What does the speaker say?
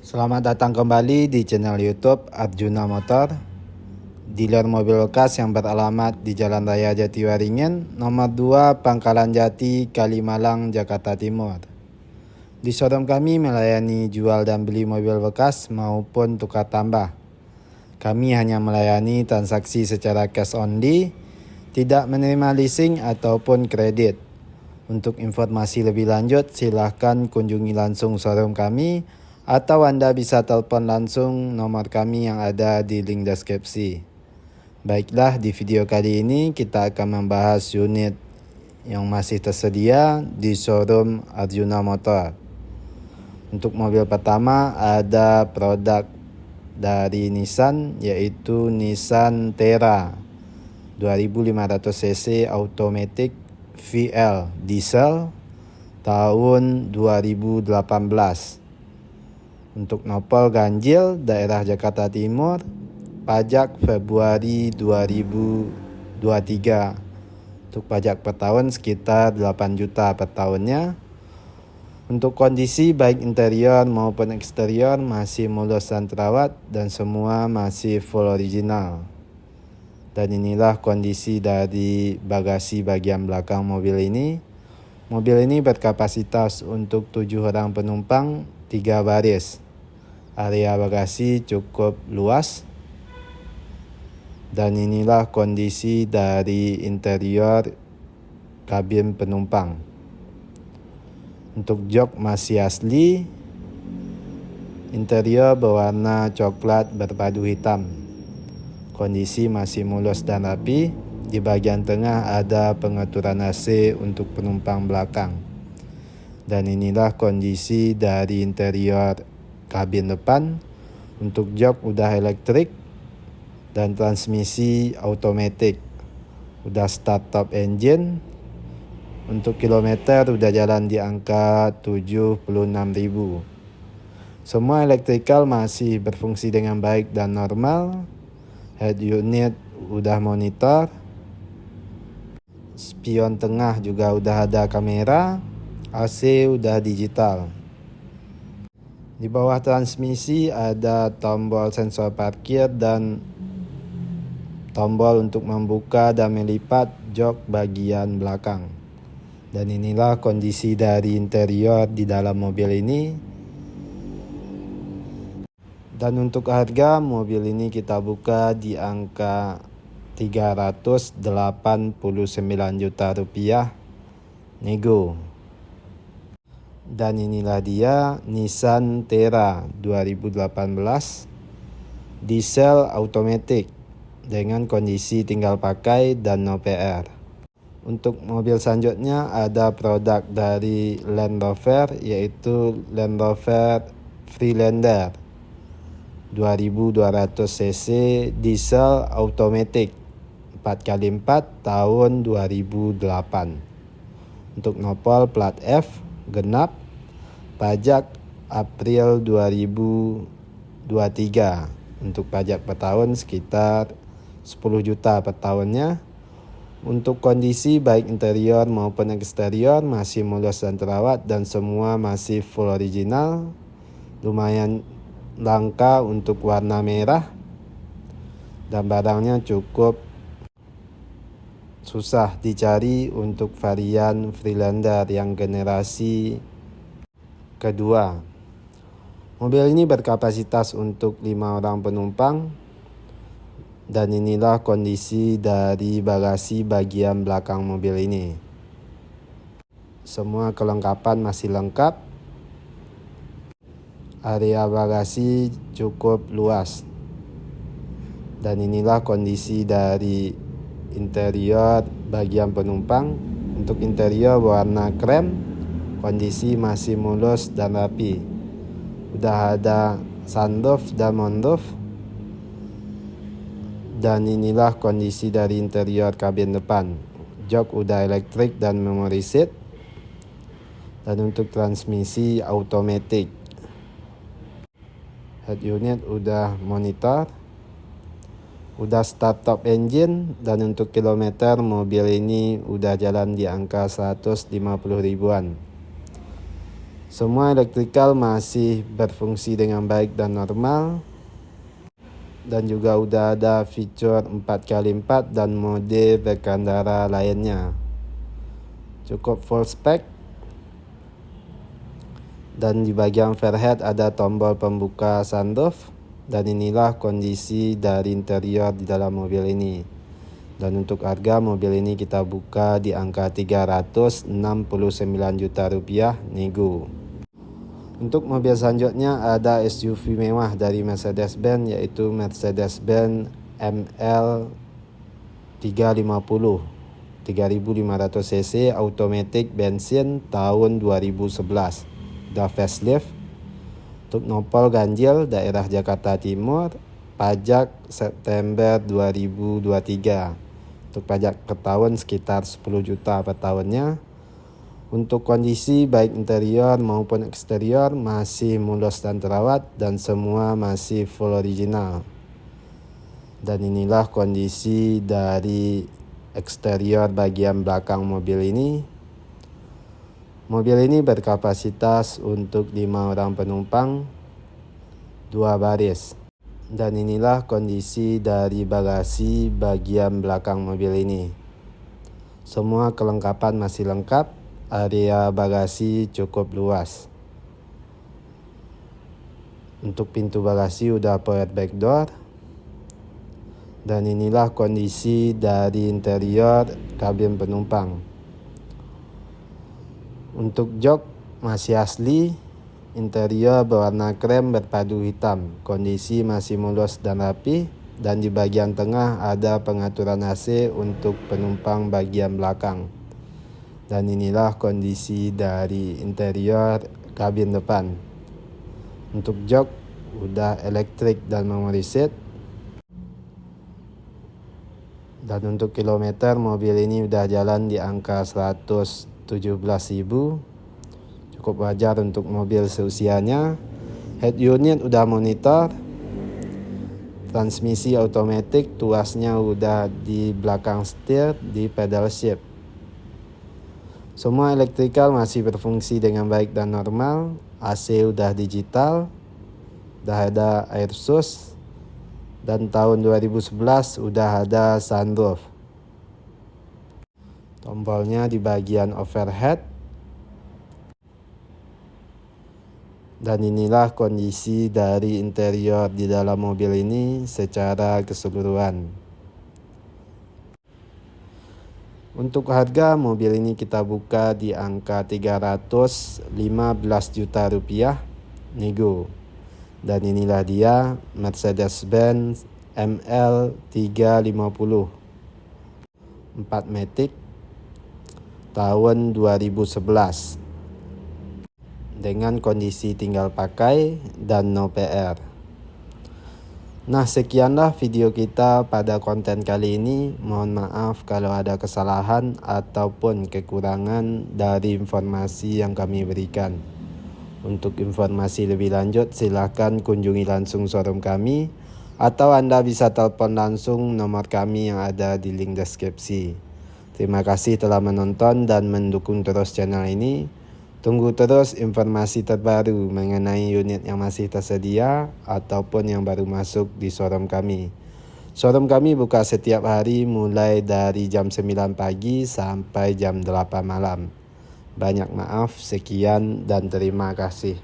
Selamat datang kembali di channel YouTube Arjuna Motor, dealer mobil bekas yang beralamat di Jalan Raya Jatiwaringin, nomor 2, Pangkalan Jati, Kalimalang, Jakarta Timur. Di showroom kami melayani jual dan beli mobil bekas maupun tukar tambah. Kami hanya melayani transaksi secara cash only, tidak menerima leasing ataupun kredit. Untuk informasi lebih lanjut, silahkan kunjungi langsung showroom kami atau Anda bisa telepon langsung nomor kami yang ada di link deskripsi. Baiklah, di video kali ini kita akan membahas unit yang masih tersedia di showroom Arjuna Motor. Untuk mobil pertama ada produk dari Nissan, yaitu Nissan Terra 2500 cc automatic VL diesel tahun 2018. Untuk nopol ganjil daerah Jakarta Timur, pajak Februari 2023. Untuk pajak per tahun sekitar 8 juta per tahunnya. Untuk kondisi baik interior maupun eksterior masih mulus dan terawat dan semua masih full original. Dan inilah kondisi dari bagasi bagian belakang mobil ini. Mobil ini berkapasitas untuk 7 orang penumpang, 3 baris. Area bagasi cukup luas. Dan inilah kondisi dari interior kabin penumpang. Untuk jok masih asli. Interior berwarna coklat berpadu hitam. Kondisi masih mulus dan rapi. Di bagian tengah ada pengaturan AC untuk penumpang belakang. Dan inilah kondisi dari interior kabin depan. Untuk jok udah elektrik dan transmisi automatic. Udah start top engine. Untuk kilometer udah jalan di angka 76.000. Semua elektrikal masih berfungsi dengan baik dan normal. Head unit udah monitor. Spion tengah juga udah ada kamera. AC udah digital. Di bawah transmisi ada tombol sensor parkir dan tombol untuk membuka dan melipat jok bagian belakang. Dan inilah kondisi dari interior di dalam mobil ini. Dan untuk harga mobil ini kita buka di angka 389 juta rupiah nego. Dan inilah dia Nissan Terra 2018 diesel automatic dengan kondisi tinggal pakai dan no PR. Untuk mobil selanjutnya ada produk dari Land Rover, yaitu Land Rover Freelander 2200 cc diesel automatic 4x4 tahun 2008. Untuk nopol plat F genap, pajak April 2023. Untuk pajak per tahun sekitar 10 juta per tahunnya. Untuk kondisi baik interior maupun eksterior masih mulus dan terawat dan semua masih full original. Lumayan langka untuk warna merah dan barangnya cukup susah dicari untuk varian Freelander yang generasi kedua. Mobil ini berkapasitas untuk 5 orang penumpang. Dan inilah kondisi dari bagasi bagian belakang mobil ini. Semua kelengkapan masih lengkap. Area bagasi cukup luas. Dan inilah kondisi dari interior bagian penumpang. Untuk interior warna krem, kondisi masih mulus dan rapi. Udah ada sunroof dan moonroof. Dan inilah kondisi dari interior kabin depan. Jok udah elektrik dan memory seat. Dan untuk transmisi automatic. Head unit udah monitor. Udah start top engine. Dan untuk kilometer mobil ini udah jalan di angka 150 ribuan. Semua elektrikal masih berfungsi dengan baik dan normal, dan juga udah ada fitur 4x4 dan mode berkendara lainnya. Cukup full spec. Dan di bagian fairhead ada tombol pembuka sunroof. Dan inilah kondisi dari interior di dalam mobil ini. Dan untuk harga mobil ini kita buka di angka 369 juta rupiah nego. Untuk mobil selanjutnya ada SUV mewah dari Mercedes-Benz, yaitu Mercedes-Benz ML 350 3500 cc automatic bensin tahun 2011. Udah facelift. Untuk nopol ganjil daerah Jakarta Timur, pajak September 2023. Untuk pajak per tahun sekitar 10 juta per tahunnya. Untuk kondisi baik interior maupun eksterior masih mulus dan terawat, dan semua masih full original. Dan inilah kondisi dari eksterior bagian belakang mobil ini. Mobil ini berkapasitas untuk 5 orang penumpang, 2 baris. Dan inilah kondisi dari bagasi bagian belakang mobil ini. Semua kelengkapan masih lengkap. Area bagasi cukup luas. Untuk pintu bagasi udah power back door. Dan inilah kondisi dari interior kabin penumpang. Untuk jok masih asli. Interior berwarna krem berpadu hitam. Kondisi masih mulus dan rapi. Dan di bagian tengah ada pengaturan AC untuk penumpang bagian belakang. Dan inilah kondisi dari interior kabin depan. Untuk jok udah elektrik dan memory seat. Dan untuk kilometer mobil ini udah jalan di angka 117.000. Cukup wajar untuk mobil seusianya. Head unit udah monitor. Transmisi otomatis, tuasnya udah di belakang setir, di pedal shift. Semua elektrikal masih berfungsi dengan baik dan normal. AC udah digital. Udah ada air exhaust. Dan tahun 2011 udah ada sunroof. Tombolnya di bagian overhead. Dan inilah kondisi dari interior di dalam mobil ini secara keseluruhan. Untuk harga mobil ini kita buka di angka 315 juta rupiah nego. Dan inilah dia Mercedes-Benz ML 350 4matic tahun 2011 dengan kondisi tinggal pakai dan no PR. Nah, sekianlah video kita pada konten kali ini. Mohon maaf kalau ada kesalahan ataupun kekurangan dari informasi yang kami berikan. Untuk informasi lebih lanjut silahkan kunjungi langsung showroom kami, atau Anda bisa telepon langsung nomor kami yang ada di link deskripsi. Terima kasih telah menonton dan mendukung terus channel ini. Tunggu terus informasi terbaru mengenai unit yang masih tersedia ataupun yang baru masuk di showroom kami. Showroom kami buka setiap hari mulai dari jam 9 pagi sampai jam 8 malam. Banyak maaf, sekian dan terima kasih.